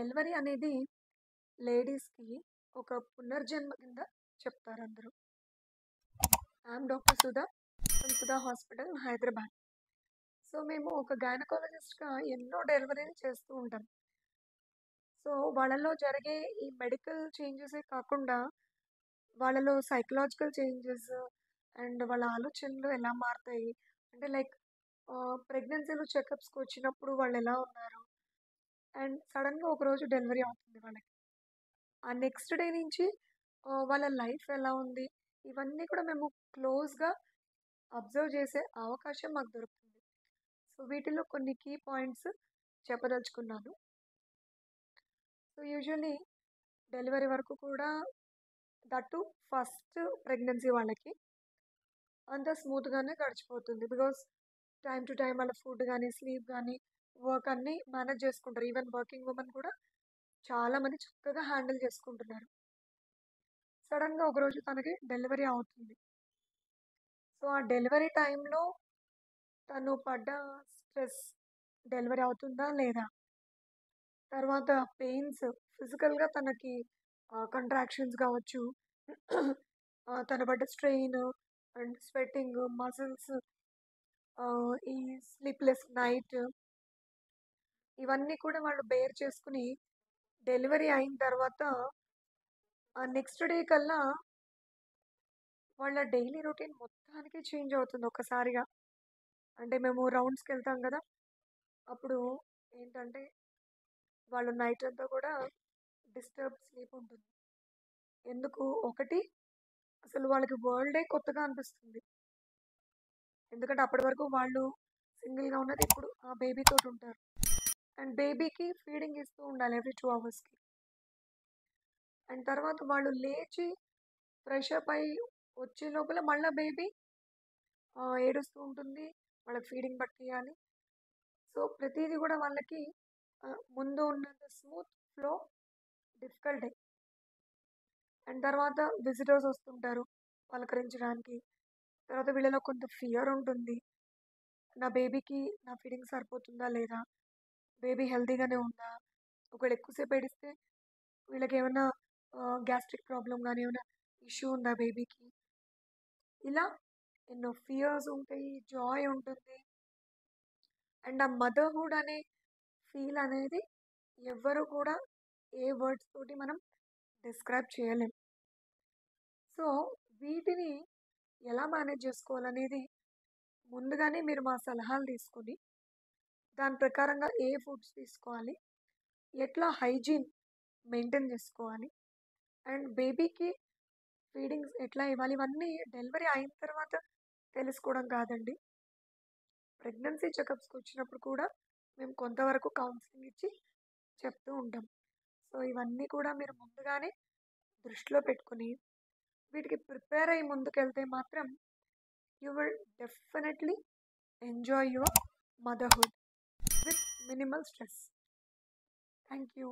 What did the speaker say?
Delivery అనేది లేడీస్‌కి ఒక పునర్జన్మ కింద చెప్తారందరూ. I am doctor Sudha from Sudha hospital, Hyderabad. So, మేము ఒక గైనకాలజిస్ట్‌గా ఎన్నో డెలివరీలు చేస్తూ ఉంటాం. సో, వాళ్ళలో జరిగే ఈ మెడికల్ చేంజెసే కాకుండా, వాళ్ళలో సైకలాజికల్ చేంజెస్ అండ్ వాళ్ళ ఆలోచనలు ఎలా మారతాయి, అంటే లైక్ ప్రెగ్నెన్సీలో చెకప్స్‌కొచ్చినప్పుడు వాళ్ళెలా ఉన్నారు, అండ్ సడెన్‌గా ఒకరోజు డెలివరీ అవుతుంది వాళ్ళకి. ఆ నెక్స్ట్ డే నుంచి వాళ్ళ లైఫ్ ఎలా ఉంది, ఇవన్నీ కూడా మేము క్లోజ్‌గా అబ్జర్వ్ చేసే అవకాశం మాకు దొరుకుతుంది. సో, వీటిలో కొన్ని కీ పాయింట్స్ చెప్పదలుచుకున్నాను. సో, యూజువల్లీ డెలివరీ వరకు కూడా దట్ టూ ఫస్ట్ ప్రెగ్నెన్సీ వాళ్ళకి అంతా స్మూత్‌గానే గడిచిపోతుంది. బికాజ్ టైమ్ టు టైమ్ వాళ్ళ ఫుడ్ గానీ, స్లీప్ గానీ, వర్క్ అన్నీ మేనేజ్ చేసుకుంటారు. ఈవెన్ వర్కింగ్ వుమెన్ కూడా చాలా మంది చక్కగా హ్యాండిల్ చేసుకుంటున్నారు. సడెన్‌గా ఒకరోజు తనకి డెలివరీ అవుతుంది. సో, ఆ డెలివరీ టైంలో తను పడ్డ స్ట్రెస్, డెలివరీ అవుతుందా లేదా? తర్వాత పెయిన్స్, ఫిజికల్‌గా తనకి కంట్రాక్షన్స్ కావచ్చు. తను పడ్డ స్ట్రెయిన్ అండ్ స్వెట్టింగ్, మజిల్స్, ఈ స్లీప్‌లెస్ నైట్, ఇవన్నీ కూడా వాళ్ళు బేర్ చేసుకొని డెలివరీ అయిన తర్వాత ఆ నెక్స్ట్ డే కల్లా వాళ్ళ డైలీ రొటీన్ మొత్తానికి చేంజ్ అవుతుంది ఒక్కసారిగా. అంటే మేము రౌండ్స్‌కెళ్తాం గదా! అప్పుడు ఏంటంటే వాళ్ళు నైట్ అంతా కూడా డిస్టర్బ్డ్ స్లీప్ ఉంటుంది. ఎందుకు? ఒకటి, అసలు వాళ్ళకి వరల్డే కొత్తగా అనిపిస్తుంది. ఎందుకంటే అప్పటి వరకు వాళ్ళు సింగిల్‌గా ఉన్నది, ఇప్పుడు ఆ బేబీ తోటుంటారు. అండ్ బేబీకి ఫీడింగ్ ఇస్తూ ఉండాలి ఎవ్రీ 2 అవర్స్‌కి. అండ్ తర్వాత వాళ్ళు లేచి ఫ్రెష్ అప్ అయ్యి వచ్చే లోపల మళ్ళా బేబీ ఏడుస్తూ ఉంటుంది. వాళ్ళకి ఫీడింగ్ పట్టియాలి. సో, ప్రతీది గూడా వాళ్ళకి ముందు ఉన్నంత స్మూత్ ఫ్లో డిఫికల్టే. అండ్ తర్వాత విజిటర్స్ వస్తుంటారు పలకరించడానికి. తర్వాత వీళ్ళలో కొంత ఫియర్ ఉంటుంది. నా బేబీకి నా ఫీడింగ్ సరిపోతుందా లేదా? బేబీ హెల్తీగానే ఉందా? ఒకవేళ ఎక్కువసేపు ఏడిస్తే వీళ్ళకేమన్నా గ్యాస్ట్రిక్ ప్రాబ్లమ్ గాని, ఏమైనా ఇష్యూ ఉందా బేబీకి? ఇలా ఎన్నో ఫియర్స్ ఉంటాయి. జాయ్ ఉంటుంది. అండ్ ఆ మదర్‌హుడ్ అనే ఫీల్ అనేది ఎవ్వరు కూడా ఏ వర్డ్స్ తోటి మనం డిస్క్రైబ్ చేయలేం. సో, వీటిని ఎలా మేనేజ్ చేసుకోవాలనేది ముందుగానే మీరు మా సలహాలు తీసుకొని, దాని ప్రకారంగా ఏ ఫుడ్స్ తీసుకోవాలి, ఎట్లా హైజీన్ మెయింటైన్ చేసుకోవాలి, అండ్ బేబీకి ఫీడింగ్స్ ఎట్లా ఇవ్వాలి, ఇవన్నీ డెలివరీ అయిన తర్వాత తెలుసుకోవడం కాదండి. ప్రెగ్నెన్సీ చెకప్స్‌కొచ్చినప్పుడు కూడా మేము కొంతవరకు కౌన్సెలింగ్ ఇచ్చి చెప్తూ ఉంటాం. సో, ఇవన్నీ కూడా మీరు ముందుగానే దృష్టిలో పెట్టుకొని, వీటికి ప్రిపేర్ అయ్యి ముందుకెళ్తే మాత్రం you will definitely enjoy your motherhood with minimal stress. Thank you.